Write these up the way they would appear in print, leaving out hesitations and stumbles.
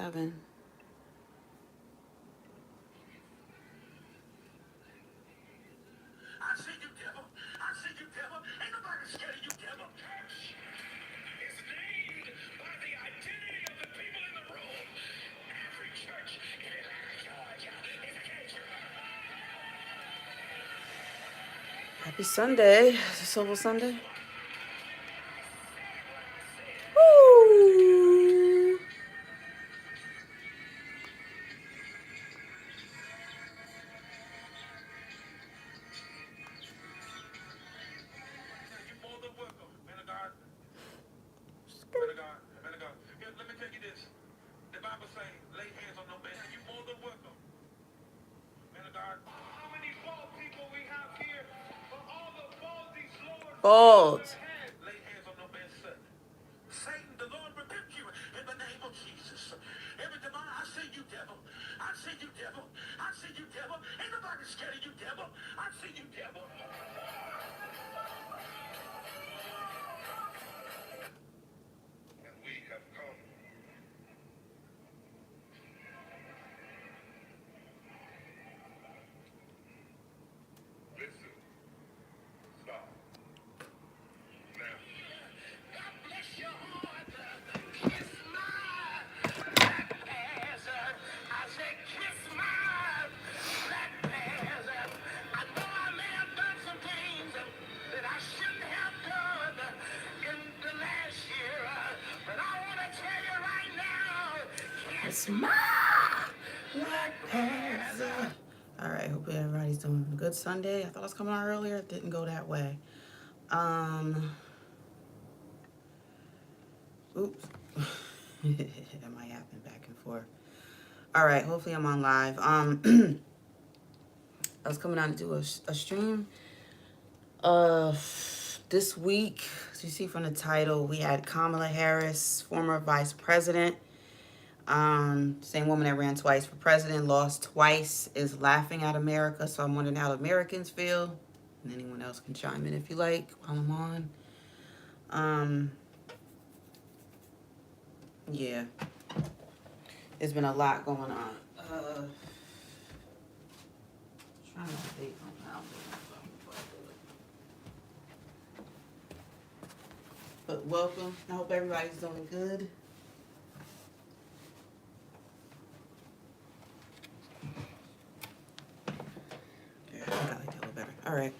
7. I see you, devil. I see you, devil. Ain't nobody scared of you, devil. Is named by the identity of the people in the room. Every church in Atlanta, Georgia is against you. Happy Sunday. It's a Silver Sunday. Woo! You're more than welcome, man of God. Man of God. Man of God. Here, let me tell you this. The Bible says, lay hands on no man. You're more than welcome. Man of God. How many bald people we have here? For all the baldies, Lord. Bald. Lay hands on no man's son. Satan, the Lord rebuke you in the name of Jesus. Every demon, I see you, devil. I see you, devil. I see you, devil. Ain't nobody scared of you, devil. I see you, devil. And we have come. Listen. Stop. Now. God bless your heart. Kiss my black ass. I said, kiss my black ass. I know I may have done some things that I shouldn't have done in the last year. But I want to tell you right now, kiss my black ass. All right, hope everybody's doing a good Sunday. I thought I was coming on earlier. It didn't go that way. Oops. That might happen back and forth. All right, hopefully I'm on live. I was coming on to do a stream. This week, as you see from the title, we had Kamala Harris, former vice president. Same woman that ran twice for president, lost twice, is laughing at America. So I'm wondering how Americans feel. And anyone else can chime in if you like while I'm on. Yeah. There's been a lot going on. Trying to update my But welcome. I hope everybody's doing good. Yeah, I think I like that a little better. All right.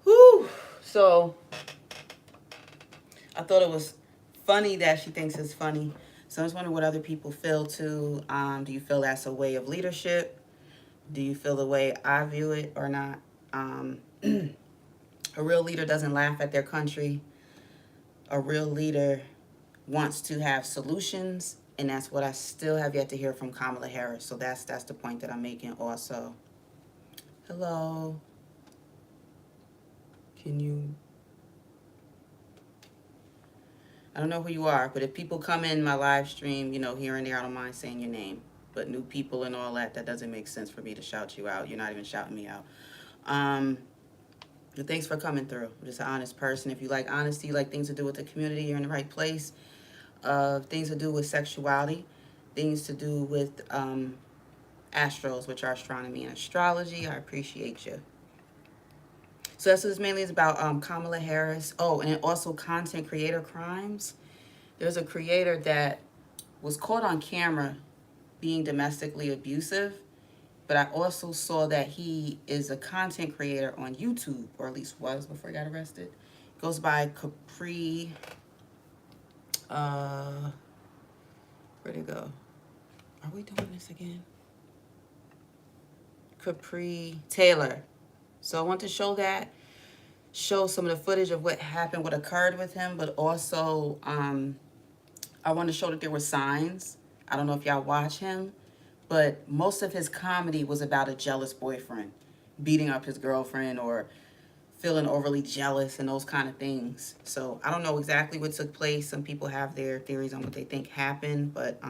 Whew. So I thought it was funny that she thinks it's funny. So I was wondering what other people feel too. Do you feel that's a way of leadership? Do you feel the way I view it or not? A real leader doesn't laugh at their country. A real leader wants to have solutions, and that's what I still have yet to hear from Kamala Harris. So that's the point that I'm making also. Hello. Can you... I don't know who you are, but if people come in my live stream, you know, here and there, I don't mind saying your name. But new people and all that, that doesn't make sense for me to shout you out. You're not even shouting me out. But thanks for coming through. I'm just an honest person. If you like honesty, you like things to do with the community, you're in the right place. Things to do with sexuality, things to do with astros, which are astronomy and astrology. I appreciate you. So that's what this mainly is about. Kamala Harris. Oh, and also content creator crimes. There's a creator that was caught on camera being domestically abusive, but I also saw that he is a content creator on YouTube, or at least was before he got arrested. Goes by Capri. Where'd it go? Are we doing this again? Capri Taylor. So I want to show some of the footage of what happened, what occurred with him, but also I want to show that there were signs. I don't know if y'all watch him, but most of his comedy was about a jealous boyfriend beating up his girlfriend or feeling overly jealous and those kind of things. So I don't know exactly what took place. Some people have their theories on what they think happened, but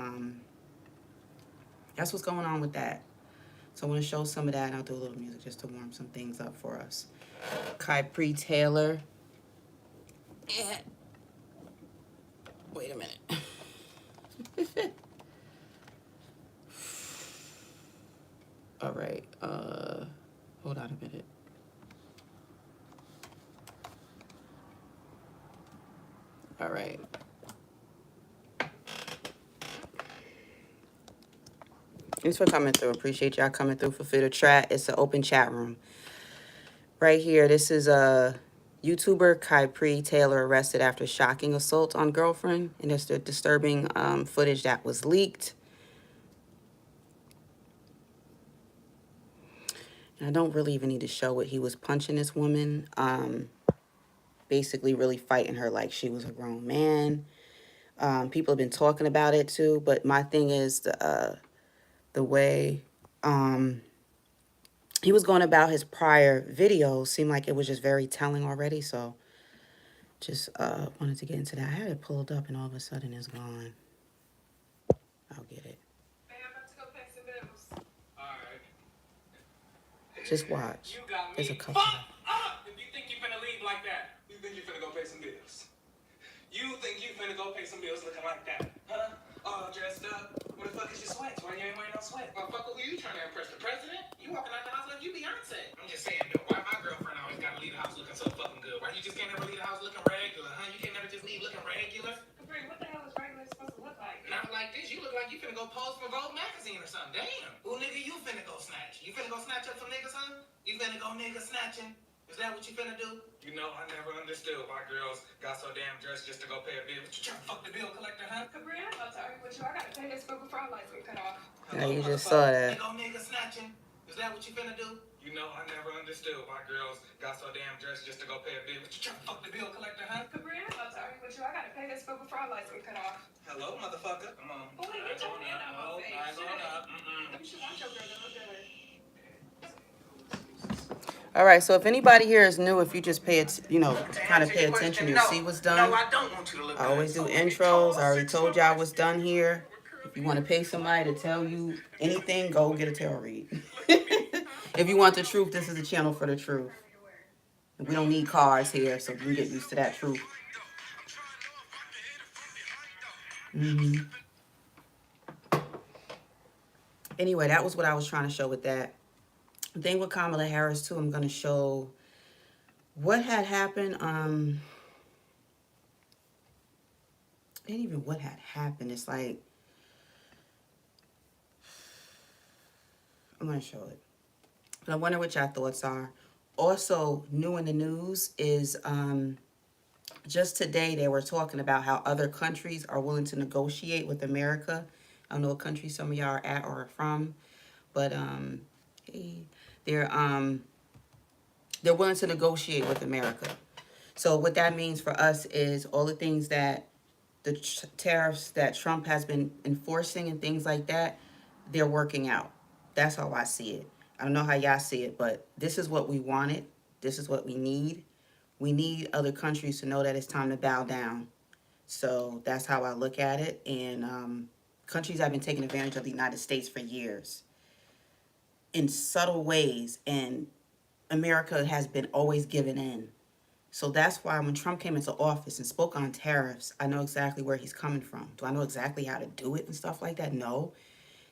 that's what's going on with that. So I want to show some of that, and I'll do a little music just to warm some things up for us. Capri Taylor. Wait a minute. right. Hold on a minute. All right. Thanks for coming through. Appreciate y'all coming through for Fitter Chat. It's an open chat room. Right here, this is a YouTuber, Kypri Taylor, arrested after shocking assault on girlfriend. And there's the disturbing footage that was leaked. And I don't really even need to show it. He was punching this woman, basically really fighting her like she was a grown man. People have been talking about it too, but my thing is the way he was going about his prior videos seemed like it was just very telling already. So just wanted to get into that. I had it pulled up and all of a sudden it's gone. I'll get it. Man, I'm about to go pay some bills. Alright. Just watch. You got me There's a couple. fucked up if you think you finna leave like that. You think you finna go pay some bills? You think you finna go pay some bills looking like that? Huh? All dressed up? Where the fuck is your sweats? Why you ain't wearing no sweats? Motherfucker, who you trying to impress? The president? You walking out the house like you Beyonce. I'm just saying, though, why my girlfriend always gotta leave the house looking so fucking good? Why you just can't never leave the house looking regular, huh? You can't never just leave looking regular? Capri, what the hell is regular supposed to look like? Not like this. You look like you finna go pose for Vogue magazine or something. Damn. Who nigga you finna go snatch? You finna go snatch up some niggas, huh? You finna go nigga snatching? Is that what you finna do? You know, I never understood why girls got so damn dressed just to go pay a bill. But you trying to fuck the bill collector, huh? Capri, I'm about to argue with you. I gotta pay this bill before our lights get cut off. Yeah, you just saw that. Go nigga snatching? Is that what you finna do? You know, I never understood why girls got so damn dressed just to go pay a bill. But you trying to fuck the bill collector, huh? Capri, I'm about to argue with you. I gotta pay this bill before our lights get cut off. Hello, motherfucker. Come on. Boy, you told me that my face. I ain't going up. You should watch your girl. They look good. All right, so if anybody here is new, if you just pay it, kind of pay attention, you'll see what's done. No, I don't want you to look I always do intros. I already told y'all what's done here. If you want to pay somebody to tell you anything, go get a tarot read. If you want the truth, this is the channel for the truth. We don't need cars here, so you can get used to that truth. Anyway, that was what I was trying to show with that. The thing with Kamala Harris, too, I'm going to show what had happened. It ain't even what had happened. It's like, I'm going to show it. But I wonder what y'all thoughts are. Also, new in the news is just today they were talking about how other countries are willing to negotiate with America. I don't know what country some of y'all are at or are from, but they're willing to negotiate with America. So what that means for us is all the things that the tariffs that Trump has been enforcing and things like that, they're working out. That's how I see it. I don't know how y'all see it, but this is what we wanted. This is what we need. We need other countries to know that it's time to bow down. So that's how I look at it. And countries have been taking advantage of the United States for years in subtle ways. And America has been always giving in. So that's why when Trump came into office and spoke on tariffs, I know exactly where he's coming from. Do I know exactly how to do it and stuff like that? No.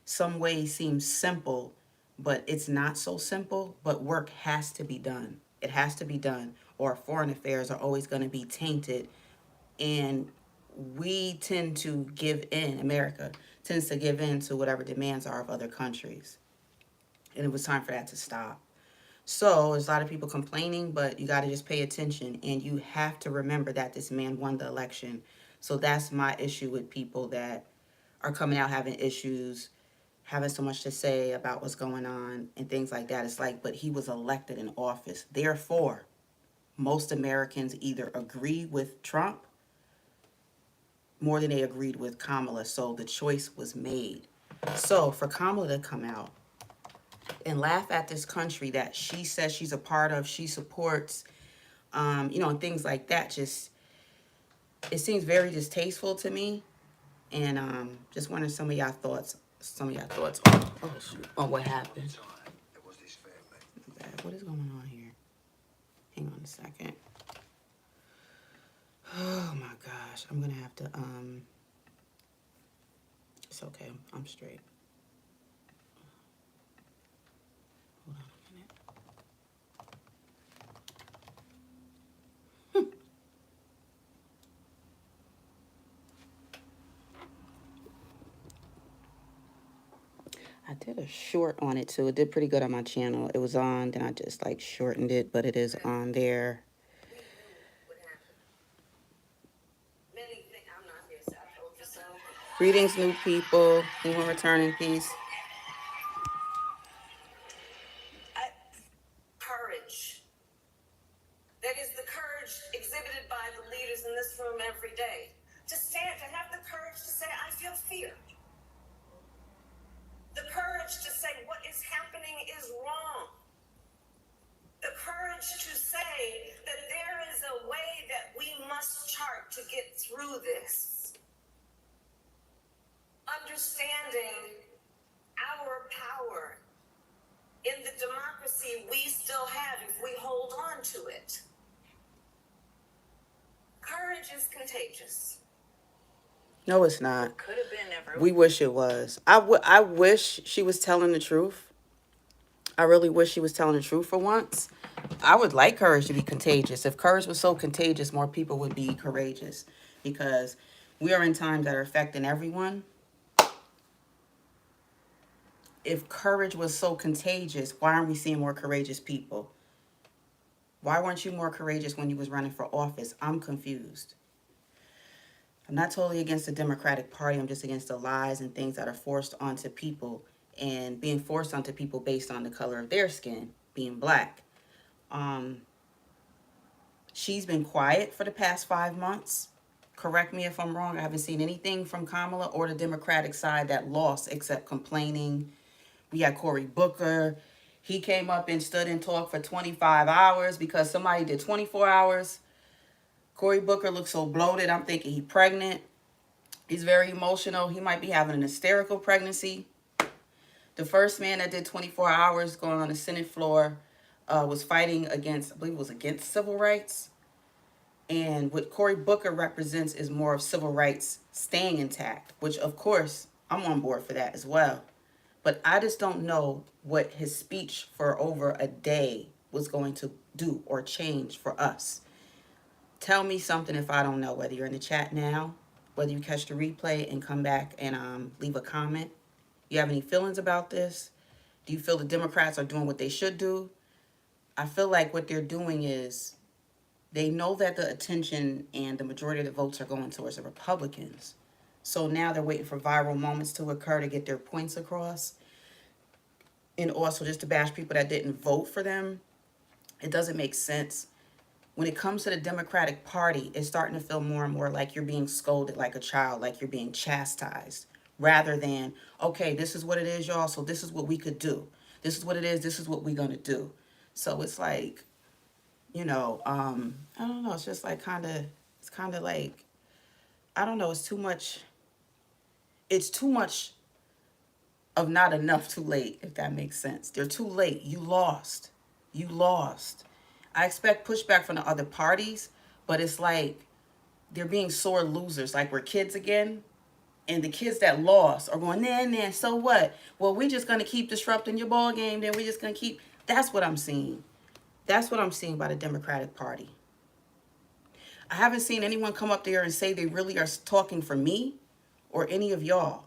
Some ways seem simple, but it's not so simple. But work has to be done. It has to be done, or foreign affairs are always going to be tainted. And we tend to give in, America tends to give in to whatever demands are of other countries. And it was time for that to stop. So there's a lot of people complaining, but you got to just pay attention. And you have to remember that this man won the election. So that's my issue with people that are coming out having issues, having so much to say about what's going on and things like that. It's like, but he was elected in office. Therefore, most Americans either agree with Trump more than they agreed with Kamala. So the choice was made. So for Kamala to come out and laugh at this country that she says she's a part of, she supports, and things like that, just, it seems very distasteful to me. And just wondering some of y'all thoughts on what happened. What is going on here? Hang on a second. Oh my gosh, I'm gonna have to, it's okay, I'm straight. I did a short on it too. It did pretty good on my channel. It was on, then I just like shortened it, but it is on there. We knew what happened. Many think I'm not here, so I told you so. Greetings, new people. Who will return in peace? Courage. That is the courage exhibited by the leaders in this room every day. To stand, to have the courage to say, I feel fear. The courage to say what is happening is wrong. The courage to say that there is a way that we must chart to get through this. Understanding our power in the democracy we still have if we hold on to it. Courage is contagious. No, it's not. Could have been never. We wish it was. I wish she was telling the truth. I really wish she was telling the truth for once. I would like courage to be contagious. If courage was so contagious, more people would be courageous. Because we are in times that are affecting everyone. If courage was so contagious, why aren't we seeing more courageous people? Why weren't you more courageous when you was running for office? I'm confused. I'm not totally against the Democratic Party. I'm just against the lies and things that are forced onto people and being forced onto people based on the color of their skin, being black. She's been quiet for the past 5 months. Correct me if I'm wrong. I haven't seen anything from Kamala or the Democratic side that lost except complaining. We had Cory Booker. He came up and stood and talked for 25 hours because somebody did 24 hours. Cory Booker looks so bloated. I'm thinking he's pregnant. He's very emotional. He might be having an hysterical pregnancy. The first man that did 24 hours going on the Senate floor was fighting against, I believe it was against civil rights. And what Cory Booker represents is more of civil rights staying intact, which of course I'm on board for that as well. But I just don't know what his speech for over a day was going to do or change for us. Tell me something if I don't know, whether you're in the chat now, whether you catch the replay and come back and leave a comment. You have any feelings about this? Do you feel the Democrats are doing what they should do? I feel like what they're doing is they know that the attention and the majority of the votes are going towards the Republicans. So now they're waiting for viral moments to occur to get their points across. And also just to bash people that didn't vote for them. It doesn't make sense. When it comes to the Democratic Party, it's starting to feel more and more like you're being scolded like a child, like you're being chastised, rather than, okay, this is what it is, y'all, so this is what we could do. This is what it is, this is what we're going to do. So it's like, I don't know, it's just like it's kind of like, I don't know, it's too much of not enough too late, if that makes sense. They're too late. You lost. You lost. I expect pushback from the other parties, but it's like they're being sore losers, like we're kids again. And the kids that lost are going, nah, so what? Well, we're just going to keep disrupting your ball game, then we're just going to keep. That's what I'm seeing. That's what I'm seeing by the Democratic Party. I haven't seen anyone come up there and say they really are talking for me or any of y'all.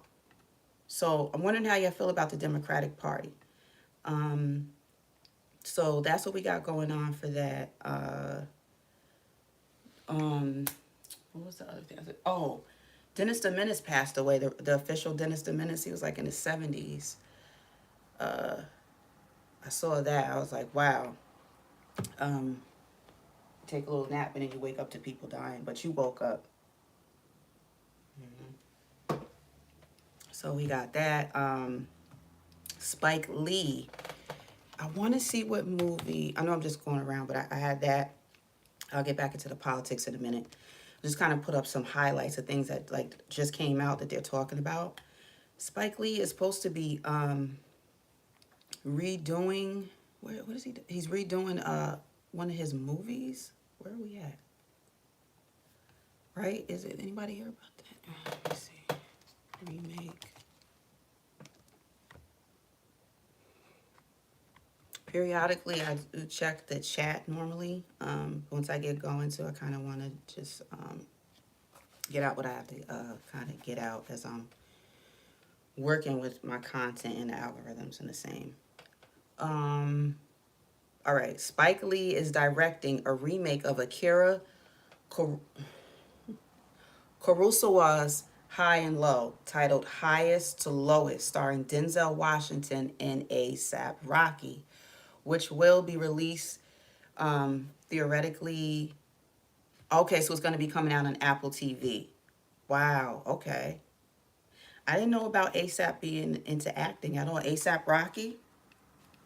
So I'm wondering how you feel about the Democratic Party. So that's what we got going on for that. What was the other thing? Oh, Dennis the Menace passed away. The official Dennis the Menace. He was like in his 70s. I saw that. I was like, wow. Take a little nap and then you wake up to people dying, but you woke up. So we got that. Spike Lee. I want to see what movie. I know I'm just going around, but I had that. I'll get back into the politics in a minute. Just kind of put up some highlights of things that like just came out that they're talking about. Spike Lee is supposed to be redoing. What is he? He's redoing one of his movies. Where are we at? Right? Is it anybody hear about that? Let me see. Remake. Periodically, I do check the chat normally. Once I get going, so I kind of want to just get out what I have to kind of get out as I'm working with my content and the algorithms in the same. Um, all right. Spike Lee is directing a remake of Akira Kurosawa's High and Low, titled Highest to Lowest, starring Denzel Washington and A$AP Rocky, which will be released theoretically. Okay, so it's going to be coming out on Apple TV. Wow, okay. I didn't know about A$AP being into acting at all. A$AP Rocky,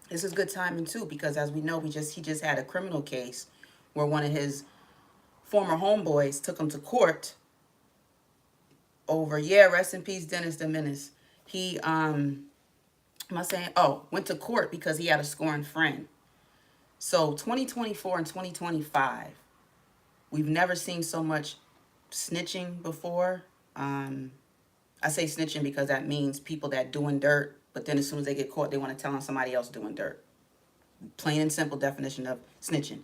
this is good timing too, because as we know, he just had a criminal case where one of his former homeboys took him to court over, yeah, rest in peace, Dennis the Menace. He am I saying, oh, went to court because he had a scorned friend. So 2024 and 2025, we've never seen so much snitching before. I say snitching because that means people that doing dirt, but then as soon as they get caught, they want to tell on somebody else doing dirt. Plain and simple definition of snitching.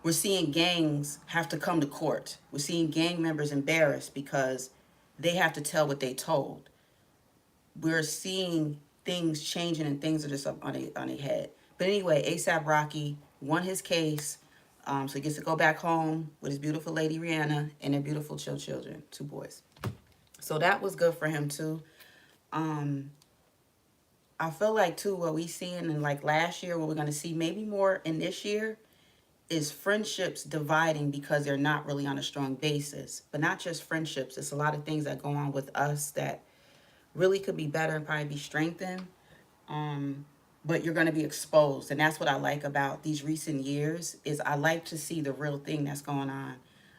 We're seeing gangs have to come to court. We're seeing gang members embarrassed because they have to tell what they told. We're seeing things changing and things are just up on a head. But anyway, A$AP Rocky won his case. So he gets to go back home with his beautiful lady Rihanna and their beautiful children, 2 boys. So that was good for him too. I feel like too what we seen in like last year, what we're gonna see maybe more in this year, is friendships dividing because they're not really on a strong basis. But not just friendships, it's a lot of things that go on with us that really could be better and probably be strengthened. But you're going to be exposed, and that's what I like about these recent years. Is I like to see the real thing that's going on.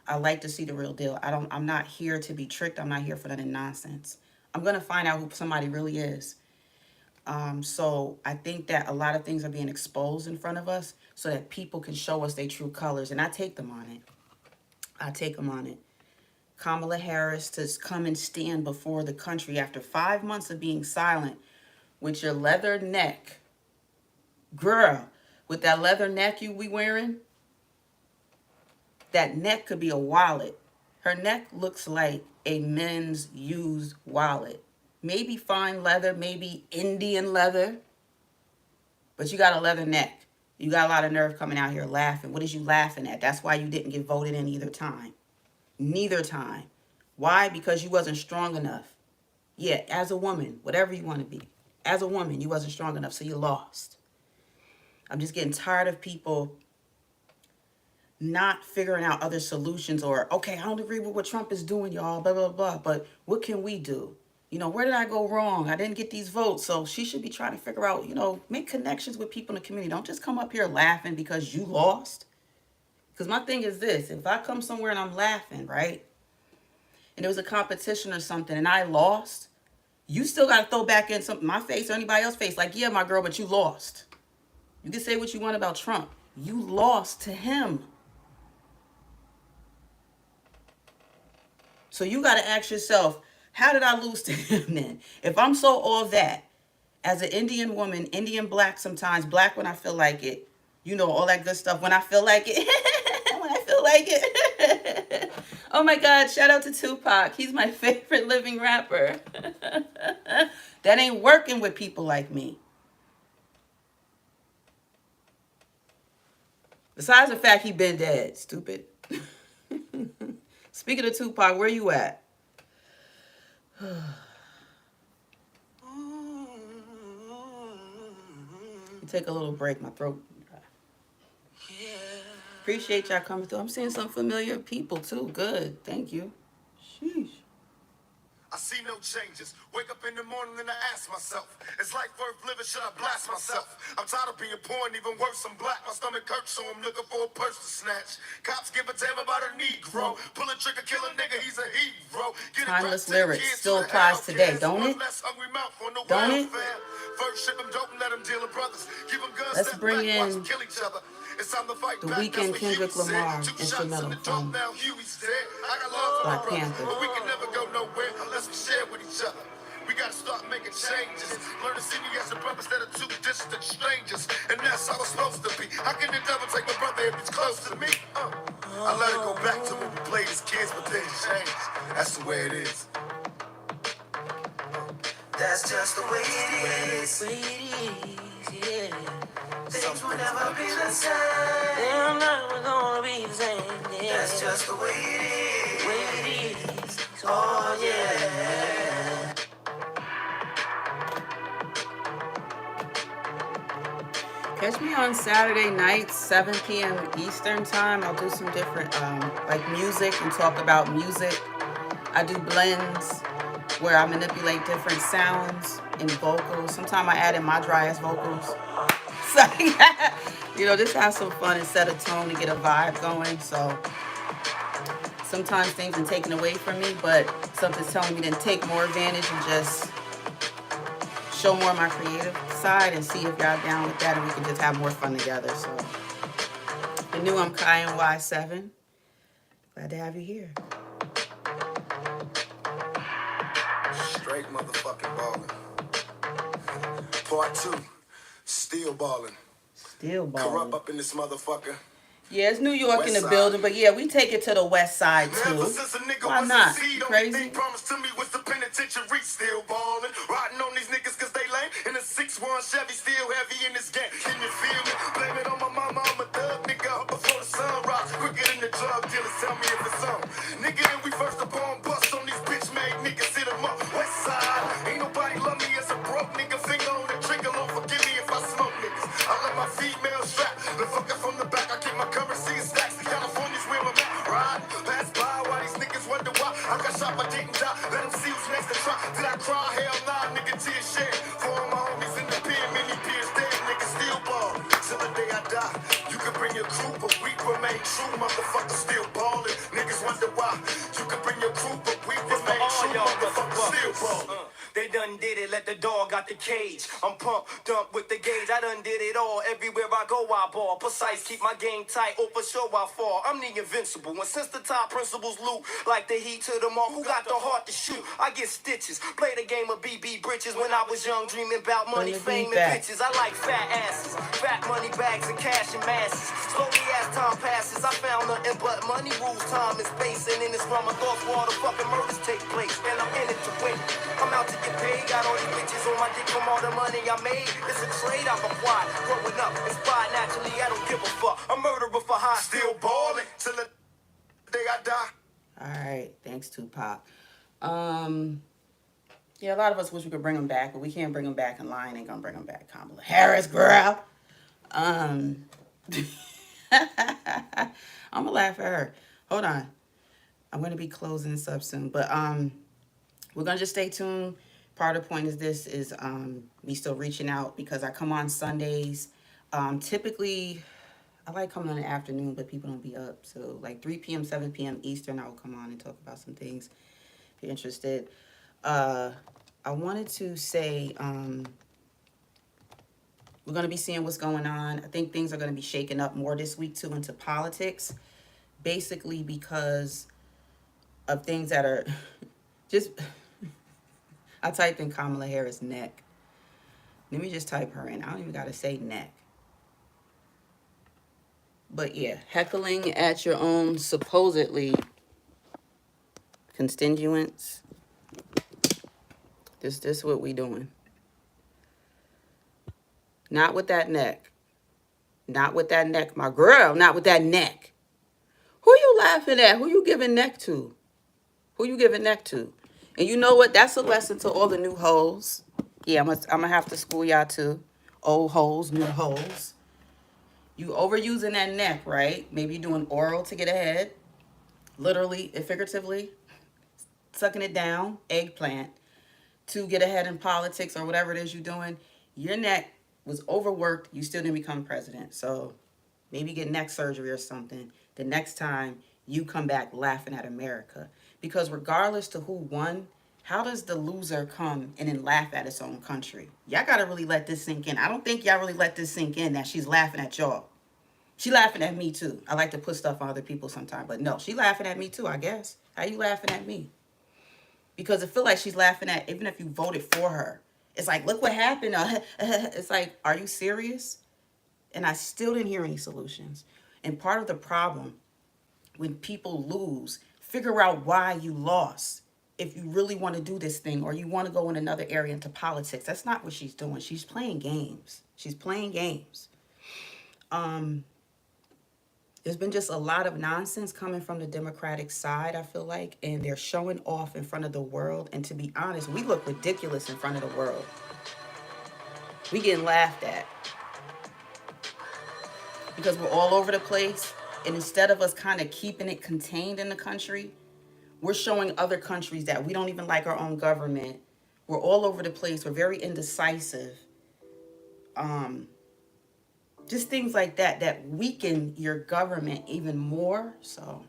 I like to see the real deal. I'm not here to be tricked. I'm not here for that nonsense. I'm going to find out who somebody really is. So I think that a lot of things are being exposed in front of us so that people can show us their true colors, and I take them on it. I take them on it. Kamala Harris to come and stand before the country after 5 months of being silent with your leather neck. Girl, with that leather neck you be wearing, that neck could be a wallet. Her neck looks like a men's used wallet. Maybe fine leather, maybe Indian leather, but you got a leather neck. You got a lot of nerve coming out here laughing. What is you laughing at? That's why you didn't get voted in either time. Neither time. Why? Because you wasn't strong enough. Yeah, as a woman, whatever you want to be. As a woman, you wasn't strong enough, so you lost. I'm just getting tired of people not figuring out other solutions or, okay, I don't agree with what Trump is doing, y'all, blah, blah, blah, but what can we do? You know, where did I go wrong? I didn't get these votes. So she should be trying to figure out, you know, make connections with people in the community. Don't just come up here laughing because you lost. Because my thing is this, if I come somewhere and I'm laughing, right, and there was a competition or something and I lost, you still got to throw back in something, my face or anybody else's face, like, yeah, my girl, but you lost. You can say what you want about Trump. You lost to him. So you got to ask yourself, how did I lose to him then? If I'm so all that, as an Indian woman, Indian black sometimes, black when I feel like it, you know, all that good stuff, when I feel like it, when I feel like it. Oh my God, shout out to Tupac. He's my favorite living rapper. That ain't working with people like me. Besides the fact he been dead, stupid. Speaking of Tupac, where you at? Take a little break, my throat. Appreciate y'all coming through. I'm seeing some familiar people too. Good, thank you. Sheesh. I see no changes. Wake up in the morning and I ask myself, is life worth living? Should I blast myself? I'm tired of being poor and even worse, I'm black. My stomach hurts, so I'm looking for a purse to snatch. Cops give a damn about a Negro. Pull a trigger, kill a nigga, he's a hero. Timeless lyrics still applies today, don't it? Don't it? First ship them dope and let them deal with brothers. Give them guns, Let's bring back, watch in them kill each other. It's time to fight the back, Weeknd that's what Kendrick Huey said. Lamar 2 shots in instrumental the dope, from now Huey's dead. I got love for Black my brothers, Panther. but we can never go nowhere unless we share with each other. We gotta start making changes. Learn to see me as a brother instead of 2 distant strangers. And that's how it's supposed to be. How can the devil take my brother if he's close to me? I let it go back to when we played as kids, but things changed. That's the way it is. That's just the way it is. Yeah. Things will never be the same. They're never gonna be the same. Yeah. That's just the way it is. Way it is. Oh yeah. Catch me on Saturday nights, 7 p.m. Eastern time. I'll do some different, like music and talk about music. I do blends where I manipulate different sounds and vocals. Sometimes I add in my dry ass vocals. So, just have some fun and set a tone to get a vibe going. So sometimes things are taken away from me, but something's telling me to take more advantage and just show more of my creative side and see if y'all down with that and we can just have more fun together. So the new I'm Kai Y7. Glad to have you here. Straight motherfucking ballin'. Part 2. Still ballin'. Still balling. Corrupt up in this motherfucker. Yeah, it's New York West in the side. building, but yeah, we take it to the west side Ever too. since a nigga Why was not? a seed, Crazy? only thing promised to me was the penitentiary. Still ballin', riding on these niggas cause they lame. In a 6-1 Chevy, still heavy in this game. Can you feel me? Blame it on my mama, I'm a thug nigga. Up before the sun rise, quicker than the drug dealers. Tell me if it's on. Nigga, then we first upon bust on these bitch made niggas. Hit 'em up, west side. Ain't nobody love me as a broke nigga. Finger on the trigger, Lord forgive me if I smoke niggas. I let my female strap. The fucker from the back, I get my currency and stacks. California's where I'm at. Ride, pass by while these niggas wonder why I got shot but didn't die. Let them see who's next to try. Did I cry? Hell nah, nigga, tears shed. For all my homies in the pen, many peers dead. Nigga still ball till the day I die. You can bring your crew, but we remain true. Motherfucker still ballin'. Niggas wonder why. You can bring your crew, but we remain true. Motherfucker still ballin'. They done did it, let the dog out the cage. I'm pumped, dumped with the gauge. I done did it all. Everywhere I go, I ball. Precise, keep my game tight. Oh, for sure I fall. I'm the invincible. And since the top principles loot, like the heat to the mark, who got the heart to shoot? I get stitches. Play the game of BB britches when I was young, dreaming about money, fame, and bitches. I like fat asses, fat money bags, and cash and masses. Slowly as time passes, I found nothing but money rules, time and space. And in this realm of thoughts where all the fucking murders take place. And I'm in it to win. I'm out to get paid. Got all these bitches on my dick from all the money I made. It's a trade I've acquired. Growing up, inspired naturally, I don't give a fuck. A murderer for high. Still ballin' till the day I die. All right, thanks, Tupac. Yeah, a lot of us wish we could bring him back, but we can't bring him back, and Lion ain't gonna bring him back. Kamala Harris, girl. I'm gonna laugh at her. Hold on, I'm gonna be closing this up soon, but we're gonna just stay tuned. Part of the point is this is me still reaching out because I come on Sundays. Typically, I like coming on in the afternoon, but people don't be up. So like 3 p.m., 7 p.m. Eastern, I will come on and talk about some things if you're interested. I wanted to say we're going to be seeing what's going on. I think things are going to be shaken up more this week too into politics, basically because of things that are just... I typed in Kamala Harris neck. Let me just type her in. I don't even got to say neck. But yeah, heckling at your own supposedly constituents. This what we doing. Not with that neck. Not with that neck, my girl. Not with that neck. Who you laughing at? Who you giving neck to? Who you giving neck to? And you know what? That's a lesson to all the new hoes. Yeah, I'm gonna have to school y'all too. Old hoes, new hoes. You overusing that neck, right? Maybe you're doing oral to get ahead. Literally and figuratively. Sucking it down. Eggplant. To get ahead in politics or whatever it is you're doing. Your neck was overworked. You still didn't become president. So maybe get neck surgery or something. The next time you come back laughing at America. Because regardless to who won, how does the loser come and then laugh at its own country? Y'all got to really let this sink in. I don't think y'all really let this sink in that she's laughing at y'all. She laughing at me too. I like to put stuff on other people sometimes. But no, she laughing at me too, I guess. How you laughing at me? Because I feel like she's laughing at, even if you voted for her. It's like, look what happened. It's like, are you serious? And I still didn't hear any solutions. And part of the problem, when people lose, figure out why you lost. if you really want to do this thing or you want to go in another area into politics. That's not what she's doing. She's playing games. She's playing games. There's been just a lot of nonsense coming from the Democratic side, I feel like, and they're showing off in front of the world. And to be honest, we look ridiculous in front of the world. We getting laughed at because we're all over the place. And instead of us kind of keeping it contained in the country, we're showing other countries that we don't even like our own government. We're all over the place. We're very indecisive. Just things like that that weaken your government even more. So,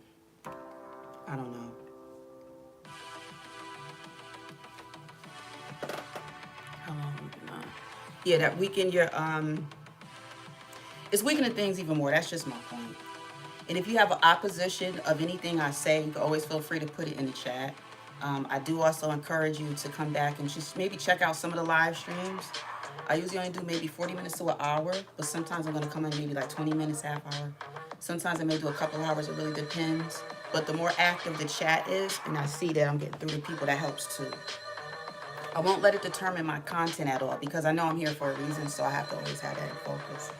I don't know. How long have we been on? Yeah, that weaken your it's weakening things even more. That's just my point. And if you have an opposition of anything I say, you can always feel free to put it in the chat. I do also encourage you to come back and just maybe check out some of the live streams. I usually only do maybe 40 minutes to an hour, but sometimes I'm going to come in maybe like 20 minutes, half hour. Sometimes I may do a couple hours. It really depends. But the more active the chat is, and I see that I'm getting through to people, that helps too. I won't let it determine my content at all because I know I'm here for a reason, so I have to always have that in focus.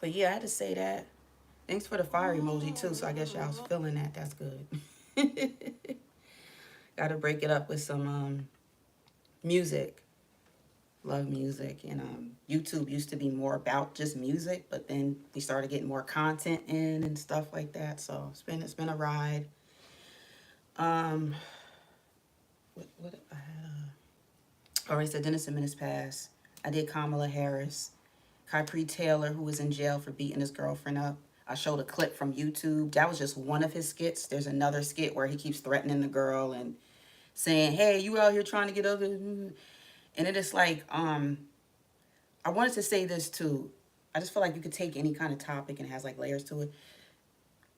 But yeah, I had to say that. Thanks for the fire emoji too, so I guess y'all was feeling that. That's good. Got to break it up with some music. Love music. And YouTube used to be more about just music, but then we started getting more content in and stuff like that. So it's been a ride. What I had already said Dennis and Minutes Pass. I did Kamala Harris. Kyrie Taylor, who was in jail for beating his girlfriend up. I showed a clip from YouTube. That was just one of his skits. There's another skit where he keeps threatening the girl and saying, hey, you out here trying to get other. And it is like, I wanted to say this too. I just feel like you could take any kind of topic and it has like layers to it.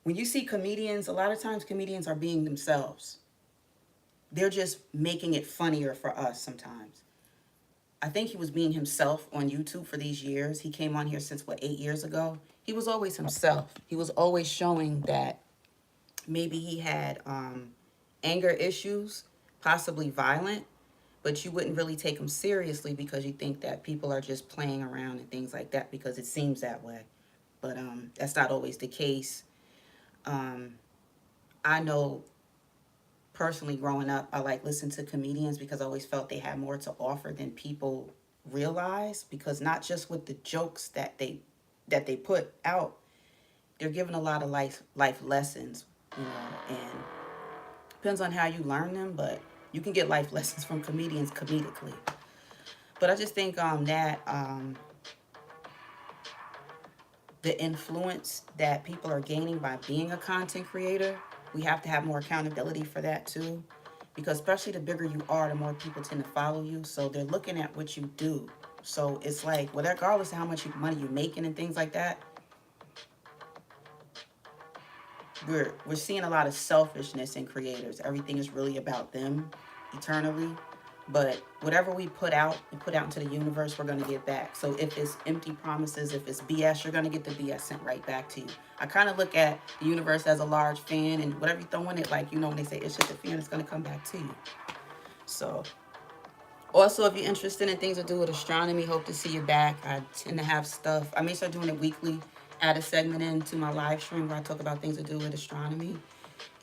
When you see comedians, a lot of times comedians are being themselves. They're just making it funnier for us sometimes. I think he was being himself on YouTube for these years. He came on here since, 8 years ago? He was always himself. He was always showing that maybe he had anger issues, possibly violent, but you wouldn't really take him seriously because you think that people are just playing around and things like that because it seems that way. But that's not always the case. I know personally growing up, I like listened to comedians because I always felt they had more to offer than people realize, because not just with the jokes that they put out, they're giving a lot of life lessons, and depends on how you learn them, but you can get life lessons from comedians comedically. But I just think that the influence that people are gaining by being a content creator, we have to have more accountability for that too, because especially the bigger you are, the more people tend to follow you, so they're looking at what you do. So it's like, well, regardless of how much money you're making and things like that, we're seeing a lot of selfishness in creators. Everything is really about them eternally. But whatever we put out and put out into the universe, we're going to get back. So if it's empty promises, if it's BS, you're going to get the BS sent right back to you. I kind of look at the universe as a large fan, and whatever you throw in it, like, when they say it's just a fan, it's going to come back to you. So also, if you're interested in things to do with astronomy, hope to see you back. I tend to have stuff. I may start doing it weekly. Add a segment into my live stream where I talk about things to do with astronomy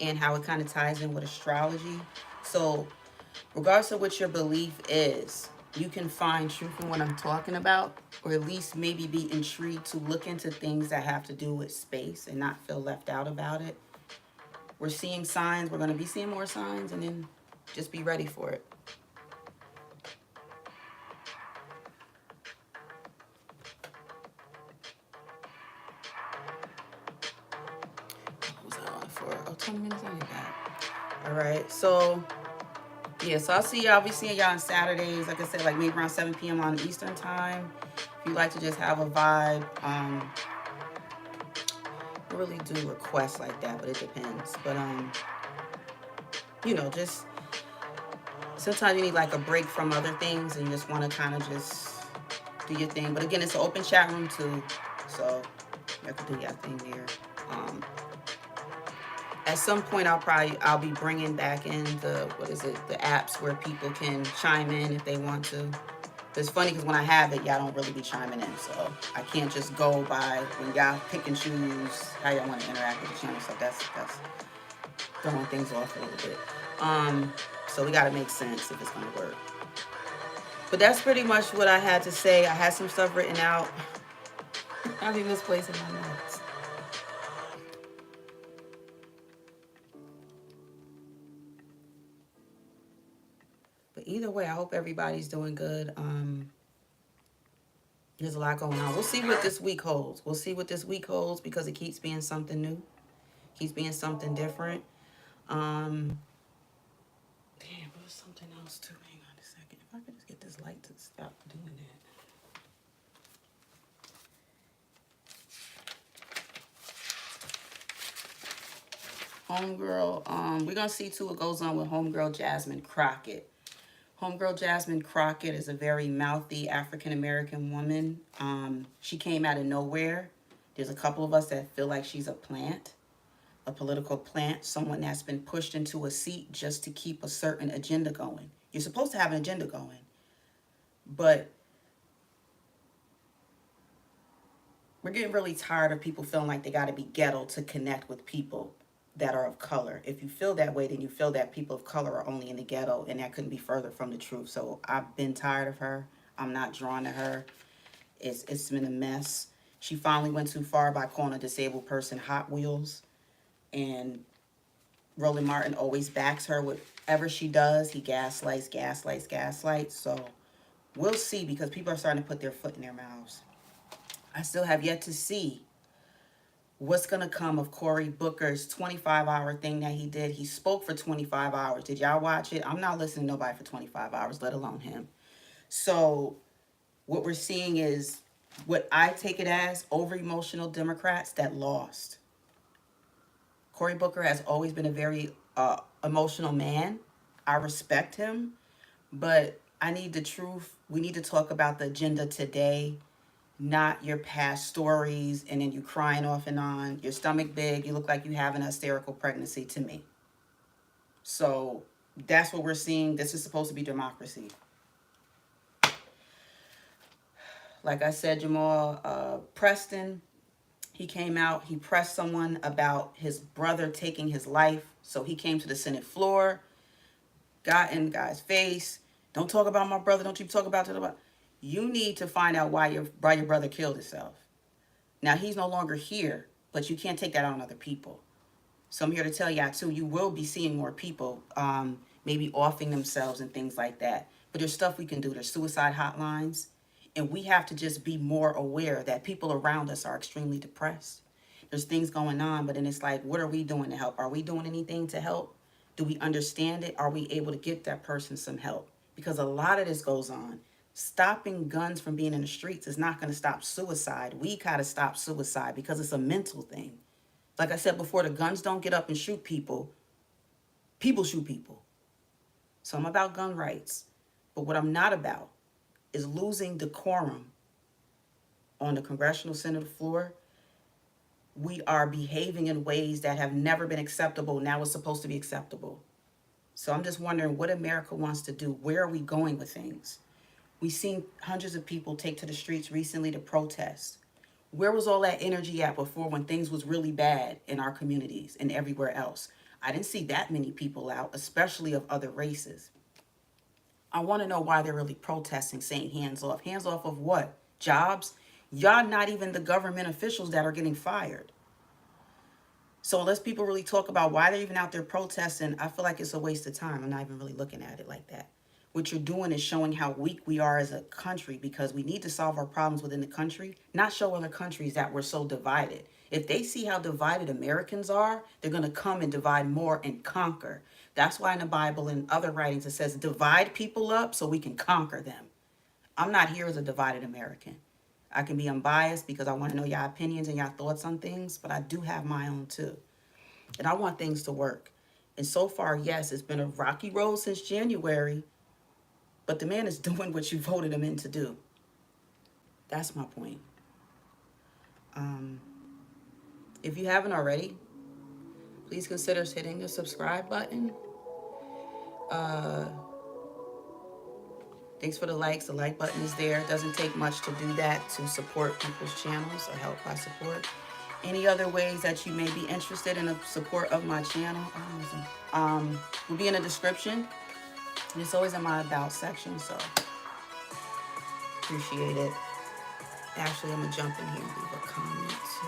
and how it kind of ties in with astrology. So regardless of what your belief is, you can find truth in what I'm talking about, or at least maybe be intrigued to look into things that have to do with space and not feel left out about it. We're seeing signs. We're going to be seeing more signs, and then just be ready for it. What was I on for? Oh, 20 minutes. I need that. All right. So yeah, so I'll be seeing y'all on Saturdays, like I said, like maybe around 7 p.m. on Eastern time. If you like to just have a vibe, I really do requests like that, but it depends. But just sometimes you need like a break from other things and you just want to kind of just do your thing. But again, it's an open chat room too, so you have to do your thing there. At some point, I'll be bringing back in the, what is it, the apps where people can chime in if they want to. It's funny because when I have it, y'all don't really be chiming in, so I can't just go by when y'all pick and choose how y'all want to interact with the channel. So that's throwing things off a little bit. So we got to make sense if it's gonna work. But that's pretty much what I had to say. I had some stuff written out. I'll be misplacing my notes. But either way, I hope everybody's doing good. There's a lot going on. We'll see what this week holds. We'll see what this week holds because it keeps being something new, keeps being something different. Damn, there was something else too. Hang on a second. If I could just get this light to stop doing that. Homegirl, we're gonna see too what goes on with Homegirl Jasmine Crockett. Homegirl Jasmine Crockett is a very mouthy African American woman. She came out of nowhere. There's a couple of us that feel like she's a plant, a political plant, someone that's been pushed into a seat just to keep a certain agenda going. You're supposed to have an agenda going, but we're getting really tired of people feeling like they got to be ghetto to connect with people that are of color. If you feel that way, then you feel that people of color are only in the ghetto, and that couldn't be further from the truth. So I've been tired of her. I'm not drawn to her. It's been a mess. She finally went too far by calling a disabled person Hot Wheels, and Roland Martin always backs her. Whatever she does, he gaslights, gaslights, gaslights. So we'll see, because people are starting to put their foot in their mouths. I still have yet to see what's going to come of Cory Booker's 25-hour thing that he did. He spoke for 25 hours. Did y'all watch it? I'm not listening to nobody for 25 hours, let alone him. So what we're seeing is what I take it as over-emotional Democrats that lost. Cory Booker has always been a very emotional man. I respect him, but I need the truth. We need to talk about the agenda today, not your past stories, and then you crying off and on. Your stomach big. You look like you have an hysterical pregnancy to me. So that's what we're seeing. This is supposed to be democracy. Like I said, Jamal Preston, he came out, he pressed someone about his brother taking his life. So he came to the Senate floor, got in the guy's face. Don't talk about my brother. Don't you talk about it. You need to find out why your brother killed himself. Now, he's no longer here, but you can't take that out on other people. So I'm here to tell y'all, too, you will be seeing more people maybe offing themselves and things like that. But there's stuff we can do. There's suicide hotlines. And we have to just be more aware that people around us are extremely depressed. There's things going on, but then it's like, what are we doing to help? Are we doing anything to help? Do we understand it? Are we able to get that person some help? Because a lot of this goes on. Stopping guns from being in the streets is not going to stop suicide. We got to stop suicide because it's a mental thing. Like I said before, the guns don't get up and shoot people. People shoot people. So I'm about gun rights. But what I'm not about is losing decorum on the congressional Senate floor. We are behaving in ways that have never been acceptable. Now it's supposed to be acceptable. So I'm just wondering what America wants to do. Where are we going with things? We've seen hundreds of people take to the streets recently to protest. Where was all that energy at before, when things was really bad in our communities and everywhere else? I didn't see that many people out, especially of other races. I want to know why they're really protesting, saying hands off. Hands off of what? Jobs? Y'all not even the government officials that are getting fired. So unless people really talk about why they're even out there protesting, I feel like it's a waste of time. I'm not even really looking at it like that. What you're doing is showing how weak we are as a country, because we need to solve our problems within the country, not show other countries that we're so divided. If they see how divided Americans are, they're going to come and divide more and conquer. That's why in the Bible and other writings it says divide people up so we can conquer them. I'm not here as a divided American. I can be unbiased because I want to know your opinions and your thoughts on things, but I do have my own too. And I want things to work. And so far, yes, it's been a rocky road since January, but the man is doing what you voted him in to do. That's my point. If you haven't already, Please consider hitting the subscribe button. Uh, thanks for the likes. The like button is there. It doesn't take much to do that to support people's channels or help by support. Any other ways that you may be interested in the support of my channel will be in the description. And it's always in my about section, so appreciate it. Actually, I'm gonna jump in here and leave a comment too.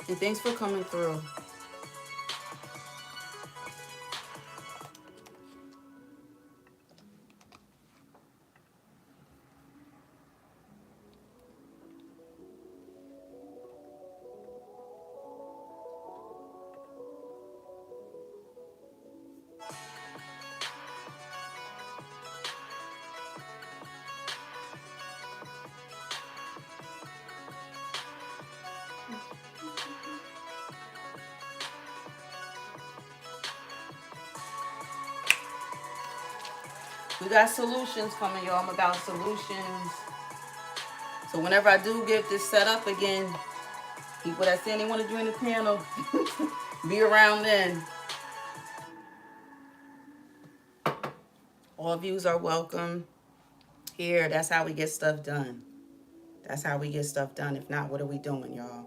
And thanks for coming through. We got solutions coming, y'all. I'm about solutions. So whenever I do get this set up again, people that say they want to join the panel, be around then. All views are welcome here. That's how we get stuff done. That's how we get stuff done. If not, what are we doing, y'all?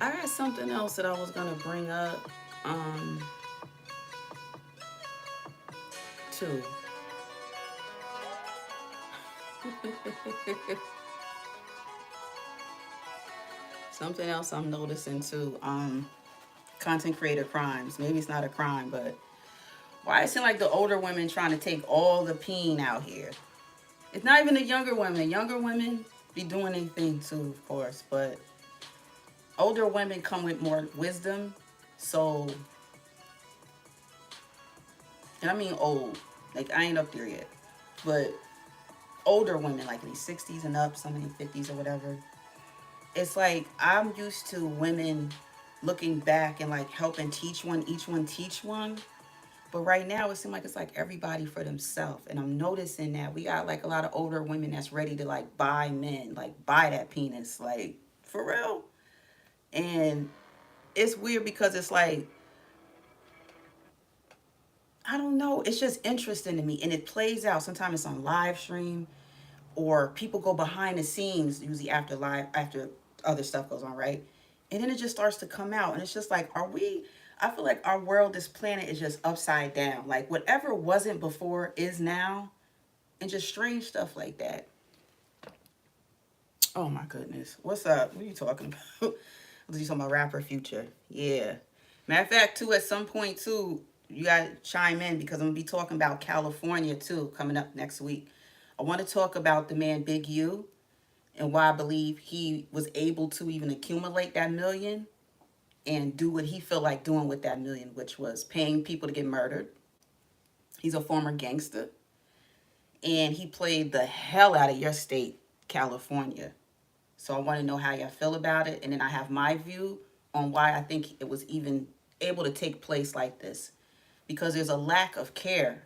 I got something else that I was gonna bring up, too. Something else I'm noticing too. Content creator crimes. Maybe it's not a crime, but why it seems like the older women trying to take all the peen out here? It's not even the younger women. The younger women be doing anything too, of course, but older women come with more wisdom. So, and I mean old. Like, I ain't up there yet. But older women, like in their 60s and up, some in their 50s or whatever. It's like I'm used to women looking back and like helping teach one, each one teach one. But right now, it seems like it's like everybody for themselves. And I'm noticing that we got like a lot of older women that's ready to like buy men, like buy that penis, like for real. And it's weird because it's like, I don't know. It's just interesting to me. And it plays out. Sometimes it's on live stream or people go behind the scenes, usually after other stuff goes on, right? And then it just starts to come out. And it's just like, I feel like our world, this planet is just upside down. Like whatever wasn't before is now. And just strange stuff like that. Oh my goodness. What's up? What are you talking about? Was you talking about rapper Future? Yeah. Matter of fact, too, at some point, too, you got to chime in because I'm going to be talking about California, too, coming up next week. I want to talk about the man Big U and why I believe he was able to even accumulate that million and do what he felt like doing with that million, which was paying people to get murdered. He's a former gangster. And he played the hell out of your state, California. So I want to know how y'all feel about it. And then I have my view on why I think it was even able to take place like this. Because there's a lack of care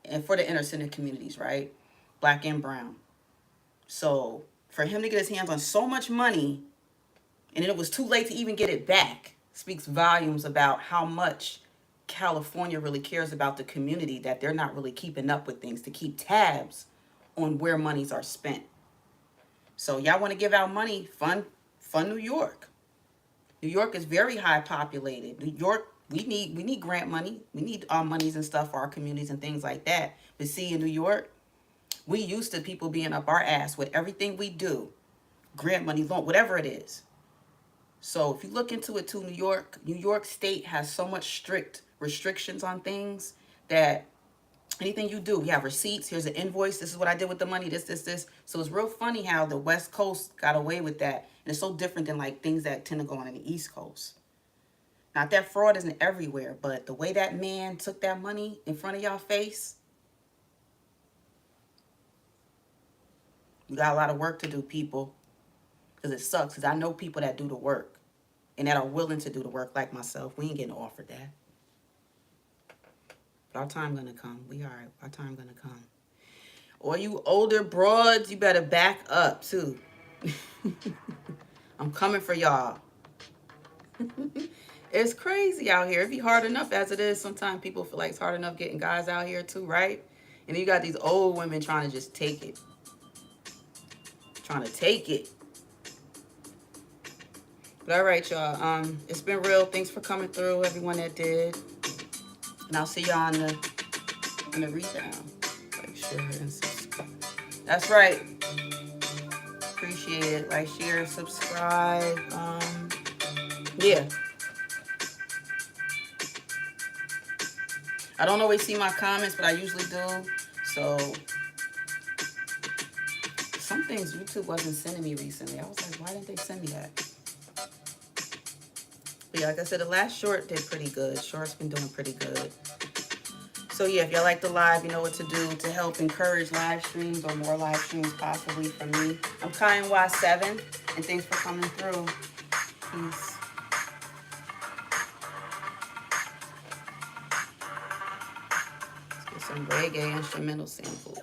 and for the inner city communities, right? Black and brown. So for him to get his hands on so much money and then it was too late to even get it back speaks volumes about how much California really cares about the community, that they're not really keeping up with things to keep tabs on where monies are spent. So y'all want to give out money, fund New York. New York is very high populated. New York, we need grant money. We need monies and stuff for our communities and things like that. But see, in New York, we used to people being up our ass with everything we do. Grant money, loan, whatever it is. So if you look into it too, New York State has so much strict restrictions on things that anything you do, we have receipts. Here's an invoice. This is what I did with the money. This. So it's real funny how the West Coast got away with that. And it's so different than like things that tend to go on in the East Coast. Not that fraud isn't everywhere, but the way that man took that money in front of y'all face, you got a lot of work to do, people. Because it sucks. Because I know people that do the work and that are willing to do the work like myself. We ain't getting offered that. But our time gonna come. We all right. Our time gonna come. Or you older broads, you better back up too. I'm coming for y'all. It's crazy out here. It be hard enough as it is. Sometimes people feel like it's hard enough getting guys out here too, right? And then you got these old women trying to just take it. Trying to take it. But all right, y'all. It's been real. Thanks for coming through, everyone that did. And I'll see y'all on the rebound. Like, share, and subscribe. That's right. Appreciate it. Like, share, subscribe. Yeah. I don't always see my comments, but I usually do. So some things YouTube wasn't sending me recently. I was like, why didn't they send me that? But yeah, like I said, the last short did pretty good. Short's been doing pretty good. So yeah, if y'all like the live, you know what to do to help encourage live streams or more live streams possibly from me. I'm KY7, and thanks for coming through. Peace. Let's get some reggae instrumental samples.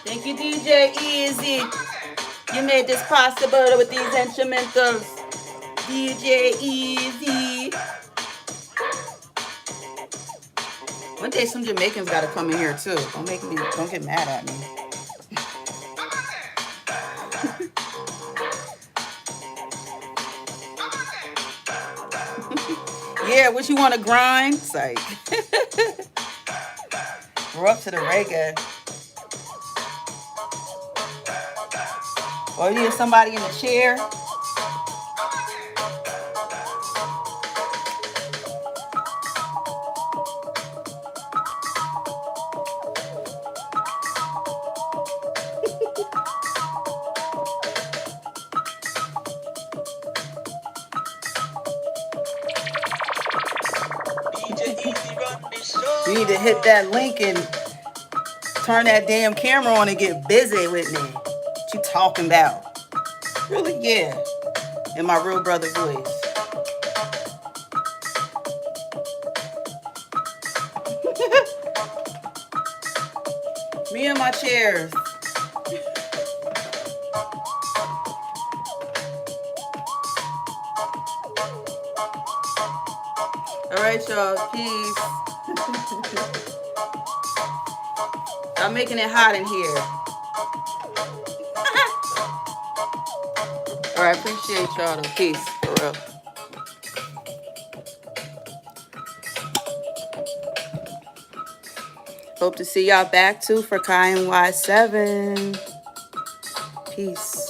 Thank you, DJ Easy. You made this possible with these instrumentals. DJ Easy. One day some Jamaicans gotta come in here too. Don't get mad at me. Yeah, what you wanna grind? It's like we're up to the reggae. Or you need somebody in the chair. You need to hit that link and turn that damn camera on and get busy with me. What you talking about? Really? Yeah. In my real brother voice. Me and my chairs. All right, y'all. Peace. I'm making it hot in here. All right, appreciate y'all. Though. Peace. For real. Hope to see y'all back too for KY7. Peace.